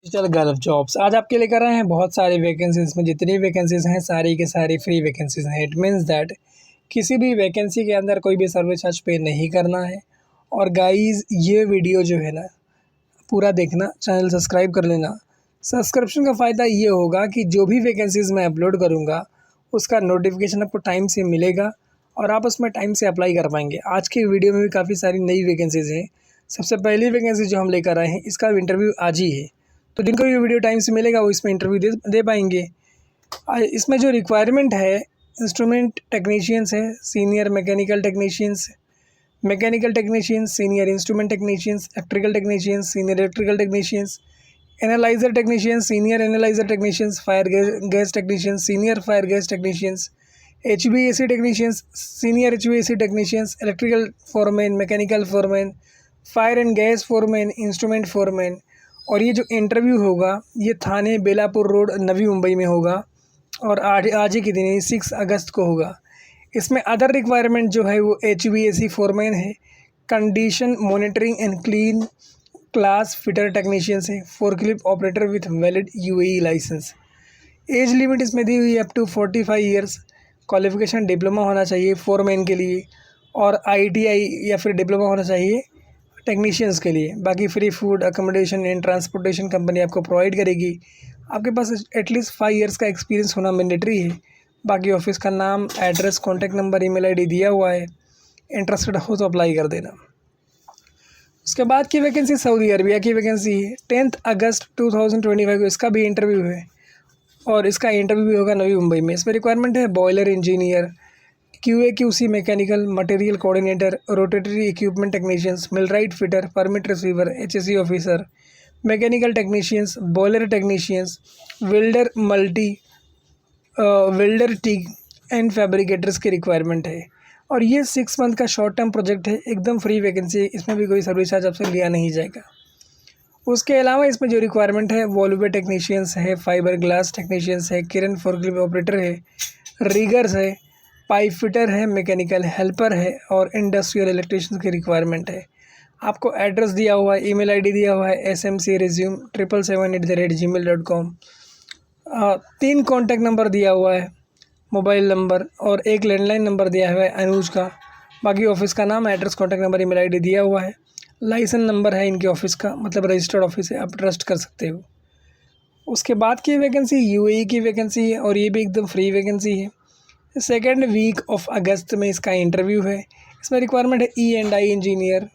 Digital gulf jobs आज आपके लेकर आए हैं बहुत सारी वैकेंसीज में जितनी वैकेंसीज हैं सारी के सारी फ्री वैकेंसीज हैं। इट मीन्स दैट किसी भी वैकेंसी के अंदर कोई भी सर्विस चार्ज पे नहीं करना है। और गाइस ये वीडियो जो है ना पूरा देखना, चैनल सब्सक्राइब कर लेना। सब्सक्रिप्शन का फ़ायदा ये होगा कि जो भी वैकेंसीज़ मैं अपलोड करूँगा उसका नोटिफिकेशन आपको टाइम से मिलेगा और आप उसमें टाइम से अप्लाई कर पाएंगे। आज की वीडियो में भी काफ़ी सारी नई वैकेंसीज़ हैं। सबसे पहली वैकेंसी जो हम लेकर आए हैं इसका इंटरव्यू आज ही है, तो जिनको ये वीडियो टाइम से मिलेगा वो इसमें इंटरव्यू दे पाएंगे। इसमें जो रिक्वायरमेंट है इंस्ट्रूमेंट टेक्नीशियंस है, senior mechanical technicians, senior instrument technicians, electrical technicians, senior electrical technicians, analyser technicians, senior analyser technicians, fire gas technicians, senior fire gas technicians, HVAC technicians, senior HVAC technicians, electrical foreman, mechanical foreman, fire and gas foreman, instrument foreman. और ये जो interview होगा ये थाने Belapur road Navi Mumbai में होगा और आज ही के दिन 6 अगस्त को होगा। इसमें अदर रिक्वायरमेंट जो है वो HVAC फोरमैन है, condition monitoring and clean class fitter technicians है, forklift operator with valid UAE licence. Age limit इसमें दी हुई है up to 45 years. Qualification diploma होना चाहिए फोरमैन के लिए और ITI या फिर डिप्लोमा होना चाहिए टेक्नीशियंस के लिए। बाकी free food, accommodation and transportation company आपको प्रोवाइड करेगी। आपके पास एटलीस्ट 5 ईयर्स का एक्सपीरियंस होना मैंडेटरी है। बाकी ऑफिस का नाम, address, contact number, email ID दिया हुआ है। इंटरेस्टेड हो तो अप्लाई कर देना। उसके बाद की वैकेंसी सऊदी अरबिया की वैकेंसी है। 10 अगस्त 2025 को इसका भी इंटरव्यू है और इसका इंटरव्यू भी होगा नवी मुंबई में। इसमें रिक्वायरमेंट है boiler engineer, QA/QC mechanical, material coordinator, rotatory equipment technicians, millwright fitter, permit receiver, HSE officer, mechanical technicians, boiler technicians, welder, welder, TIG and fabricators की रिक्वायरमेंट है। और ये 6 मंथ का शॉर्ट टर्म प्रोजेक्ट है, एकदम फ्री वैकेंसी है। इसमें भी कोई सर्विस चार्ज आपसे लिया नहीं जाएगा। उसके अलावा इसमें जो रिक्वायरमेंट है वॉल्वे टेक्नीशियंस है, फाइबर ग्लास टेक्नीशियंस है, किरण फोर्कलिफ्ट ऑपरेटर है, रिगर्स है, पाइप फिटर है, मैकेनिकल हेल्पर है और इंडस्ट्रियल इलेक्ट्रिशियन की रिक्वायरमेंट है। आपको एड्रेस दिया हुआ है, ईमेल ID दिया हुआ है smcresume777@gmail.com। 3 कॉन्टैक्ट नंबर दिया हुआ है, मोबाइल नंबर और एक लैंडलाइन नंबर दिया हुआ है अनुज का। बाकी ऑफिस का नाम, address, contact number, email ID दिया हुआ है। लाइसेंस नंबर है इनके ऑफिस का, मतलब रजिस्टर्ड ऑफिस है, आप ट्रस्ट कर सकते हो। उसके बाद की वैकेंसी UAE की वैकेंसी है और ये भी एकदम फ्री वैकेंसी है। 2nd वीक ऑफ अगस्त में इसका इंटरव्यू है। इसमें रिक्वायरमेंट है E&I engineer,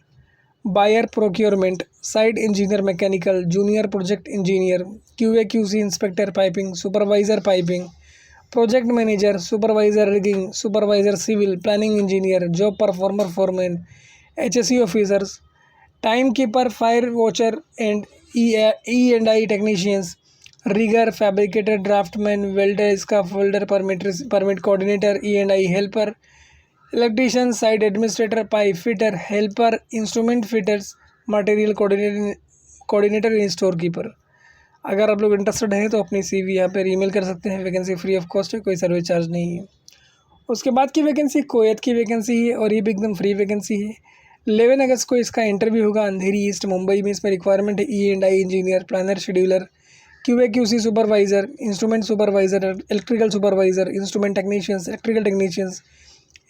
buyer procurement, site engineer mechanical, junior project engineer, QA/QC inspector piping, supervisor piping, project manager, supervisor rigging, supervisor civil, planning engineer, job performer foreman, HSE officers, time keeper, fire watcher and E&I technicians, rigger, fabricator, draftman, welder, scaffolder, permit coordinator, E&I helper, electrician, site administrator, pipe fitter, helper, instrument fitters, material coordinator and store keeper. अगर आप लोग interested हैं तो अपनी CV यहाँ पर email कर सकते हैं। वैकेंसी फ्री ऑफ कॉस्ट है, कोई सर्विस चार्ज नहीं है। उसके बाद की वैकेंसी कुवैत की वैकेंसी है और ये भी एकदम फ्री वैकेंसी है। 11 अगस्त को इसका इंटरव्यू होगा अंधेरी ईस्ट मुंबई में। इसमें रिक्वायरमेंट है E&I engineer, planner, scheduler, QA/QC supervisor, instrument supervisor, electrical supervisor, instrument technicians, electrical technicians,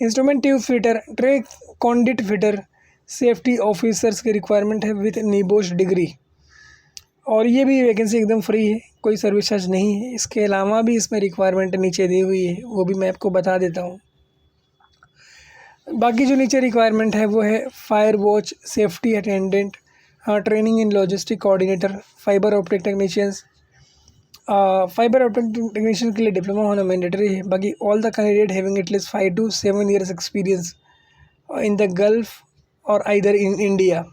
instrument tube fitter, tray conduit fitter, safety officers की रिक्वायरमेंट है विथ NIBOSH डिग्री। और ये भी वैकेंसी एकदम फ्री है, कोई सर्विस चार्ज नहीं है। इसके अलावा भी इसमें रिक्वायरमेंट नीचे दी हुई है, वो भी मैं आपको बता देता हूँ। बाकी जो नीचे रिक्वायरमेंट है वो है fire watch safety attendant, training in logistic coordinator, fibre optic technicians. Fibre optic technician के लिए डिप्लोमा होना मैंडेटरी है। बाकी all the candidate having at least 5 to 7 years experience in the gulf और आइदर इन इंडिया।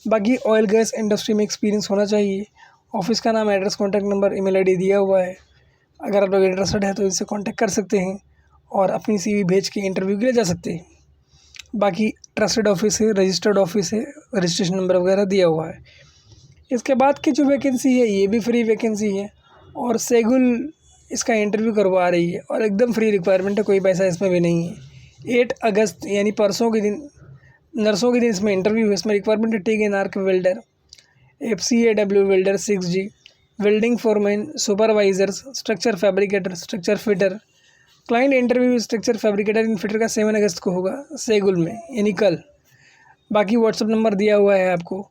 बाकी ऑयल गैस इंडस्ट्री में experience होना चाहिए। ऑफिस का नाम, address, contact number, email ID दिया हुआ है। अगर आप लोग इंटरेस्टेड है तो इससे कॉन्टैक्ट कर सकते हैं और अपनी CV भेज के इंटरव्यू के लिए जा सकते हैं। बाकी ट्रस्टेड ऑफिस है, रजिस्टर्ड ऑफिस है, रजिस्ट्रेशन नंबर वगैरह दिया हुआ है। इसके बाद की जो वैकेंसी है ये भी फ्री वैकेंसी है और सेगुल इसका इंटरव्यू करवा रही है और एकदम फ्री रिक्वायरमेंट है, कोई पैसा इसमें भी नहीं है। 8 अगस्त यानी परसों के दिन, नर्सों के दिन इसमें इंटरव्यू है। इसमें रिक्वायरमेंट है TIG and ARC welder, FCAW welder 6G, welding foreman, supervisors, structure fabricator, structure fitter. Client interview structure fabricator in fitter का 7 अगस्त को होगा सेगुल में, यानी कल। बाकी व्हाट्सअप नंबर दिया हुआ है आपको,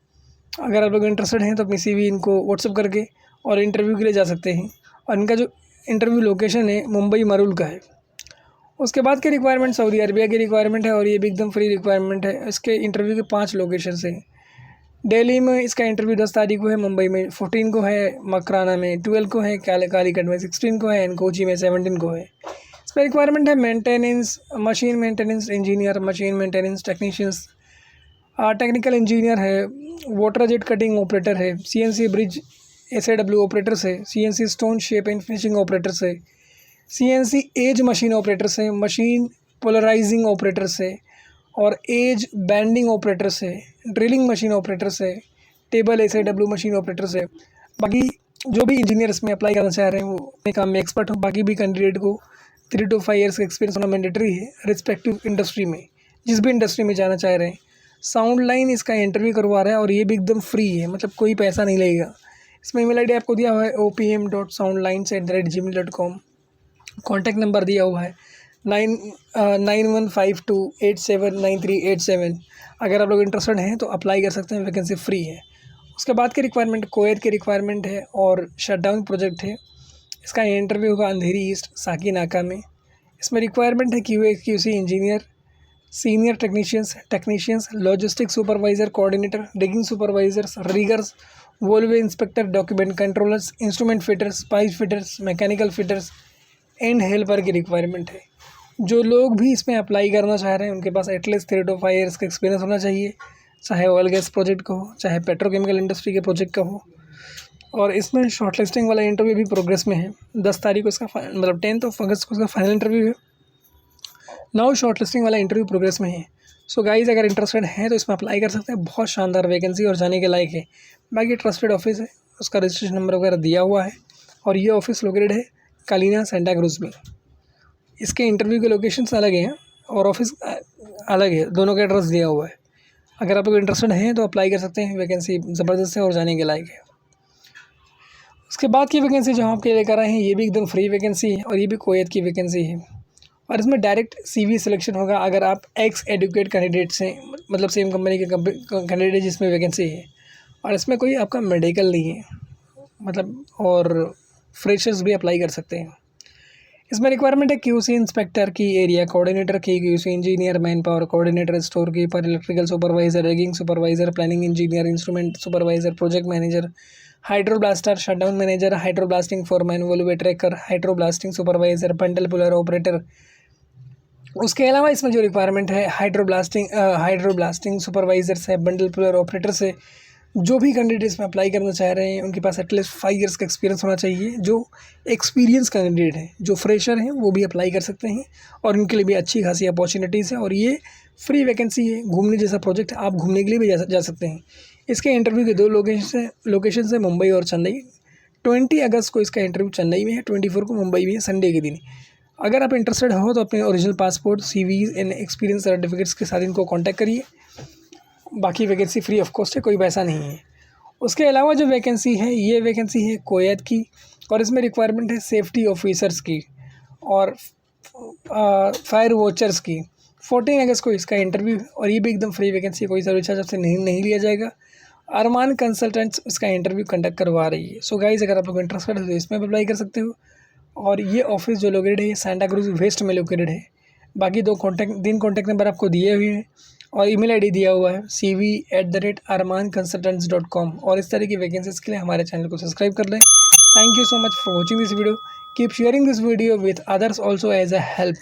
अगर आप लोग इंटरेस्टेड हैं तो अपनी CV इनको व्हाट्सअप करके और इंटरव्यू के लिए जा सकते हैं। और इनका जो इंटरव्यू लोकेशन है मुंबई मरूल का है। उसके बाद की रिक्वायरमेंट सऊदी अरबिया की रिक्वायरमेंट है और ये भी एकदम फ्री रिक्वायरमेंट है। इसके इंटरव्यू के 5 लोकेशन हैं। दिल्ली में इसका इंटरव्यू 10 तारीख को है, मुंबई में 14 को है, मकराना में 12 को है, कालीकट में 16 को है, एंड कोची में 17 को है। इसमें रिक्वायरमेंट है maintenance, machine maintenance engineer, machine maintenance technicians, technical engineer है, वाटर जेट कटिंग ऑपरेटर है, CNC ब्रिज SAW ऑपरेटर्स है, CNC stone shape and finishing operators है, CNC एज मशीन ऑपरेटर्स है, मशीन पोलराइजिंग ऑपरेटर्स है और as bending operators है, drilling machine operators है, table SAW machine operators है। बाकी जो भी इंजीनियर इसमें अप्लाई करना चाह रहे हैं वो अपने काम में एक्सपर्ट हो। बाकी भी कैंडिडेट को 3 to 5 ईयर्स का एक्सपीरियंस होना मैंडेटरी है रिस्पेक्टिव इंडस्ट्री में, जिस भी इंडस्ट्री में जाना चाह रहे हैं। साउंड लाइन इसका इंटरव्यू करवा रहा है और ये भी एकदम फ्री है, मतलब कोई पैसा नहीं लगेगा। इसमें email ID आपको दिया हुआ है opm.soundlines@gmail.com। कॉन्टैक्ट नंबर दिया हुआ है 9152879387। अगर आप लोग इंटरेस्टेड हैं तो अप्लाई कर सकते हैं, वैकेंसी फ्री है। उसके बाद की रिक्वायरमेंट कोएत की रिक्वायरमेंट है और शटडाउन प्रोजेक्ट है। इसका इंटरव्यू होगा अंधेरी ईस्ट साकी नाका में। इसमें रिक्वायरमेंट है QA/QC engineer, senior technicians, logistic supervisor, coordinator, digging supervisors, riggers, valve inspector, document controllers, instrument fitters, pipe fitters, mechanical fitters and helper की रिक्वायरमेंट है। जो लोग भी इसमें अप्लाई करना चाह रहे हैं उनके पास एटलीस्ट 3 to 5 ईयर्स का एक्सपीरियंस होना चाहिए, चाहे ऑयल गैस प्रोजेक्ट का हो, चाहे पेट्रोकेमिकल इंडस्ट्री के प्रोजेक्ट का हो। और इसमें शॉर्टलिस्टिंग वाला इंटरव्यू भी प्रोग्रेस में है। 10 तारीख को इसका मतलब 10 अगस्त को इसका फाइनल इंटरव्यू है। नाउ शॉर्टलिस्टिंग वाला इंटरव्यू प्रोग्रेस में है। सो गाइज अगर इंटरेस्टेड हैं तो इसमें अप्लाई कर सकते हैं। बहुत शानदार वैकेंसी और जाने के लायक है। बाकी ट्रस्टेड ऑफिस है, उसका रजिस्ट्रेशन नंबर वगैरह दिया हुआ है और ये ऑफिस लोकेटेड है कालीना सेंटा क्रूज में। इसके इंटरव्यू के लोकेशंस अलग हैं और ऑफिस अलग है, दोनों का एड्रेस दिया हुआ है। अगर आप लोग इंटरेस्टेड हैं तो अप्लाई कर सकते हैं, वैकेंसी ज़बरदस्त है और जाने के लायक है। उसके बाद की वैकेंसी जो हम आपके लेकर आए हैं ये भी एकदम फ्री वैकेंसी है और ये भी कोएत की वैकेंसी है और इसमें डायरेक्ट CV सिलेक्शन होगा अगर आप एक्स एडुकेट कैंडिडेट से, मतलब सेम कंपनी के कैंडिडेट जिसमें वैकेंसी है। और इसमें कोई आपका मेडिकल नहीं है, मतलब और फ्रेशर्स भी अप्लाई कर सकते हैं। इसमें रिक्वायरमेंट है QC इंस्पेक्टर की, एरिया कोऑर्डिनेटर की, QC engineer, man power coordinator, store keeper, electrical supervisor, rigging supervisor, planning engineer, instrument supervisor, project manager, hydroblaster, shutdown manager, hydroblasting foreman, valve tracker, hydroblasting supervisor, bundle puller operator. उसके अलावा इसमें जो requirement है hydroblasting supervisors है, bundle puller operators है। जो भी candidate इसमें अप्लाई करना चाह रहे हैं उनके पास एटलीस्ट 5 ईयर्स का एक्सपीरियंस होना चाहिए। जो एक्सपीरियंस कैंडिडेट हैं, जो फ्रेशर हैं, वो भी अप्लाई कर सकते हैं और उनके लिए भी अच्छी खासी अपॉर्चुनिटीज़ है और ये फ्री वैकेंसी है। घूमने जैसा प्रोजेक्ट है, आप घूमने के लिए भी जा सकते हैं। इसके इंटरव्यू के 2 लोकेशन है, मुंबई और चेन्नई। 20 अगस्त को इसका इंटरव्यू चेन्नई में है, 24 को मुंबई में है, संडे के दिन। अगर आप इंटरेस्टेड हो तो अपने original passport, CVs and experience certificates के साथ इनको कॉन्टैक्ट करिए। बाकी वैकेंसी फ्री ऑफ कॉस्ट है, कोई पैसा नहीं है। उसके अलावा जो वैकेंसी है ये वैकेंसी है कोएत की और इसमें रिक्वायरमेंट है सेफ्टी ऑफिसर्स की और फायर वॉचर्स की। 14 अगस्त को इसका इंटरव्यू और ये भी एकदम फ्री वैकेंसी, कोई सर्विस चार्ज आपसे नहीं लिया जाएगा। अरमान कंसल्टेंट्स इसका इंटरव्यू कंडक्ट करवा रही है। सो गाइज अगर आप लोग इंटरेस्टेड हो तो इसमें भी अप्लाई कर सकते हो। और ये ऑफिस जो लोकेटेड है ये सेंटा क्रूज वेस्ट में लोकेटेड है। बाकी 2 कॉन्टैक्ट नंबर आपको दिए हुए हैं और email ID दिया हुआ है cv@armanconsultants.com। और इस तरह की वैकेंसीज के लिए हमारे चैनल को सब्सक्राइब कर लें। Thank you so much for watching this video. Keep sharing this video with others also as a help.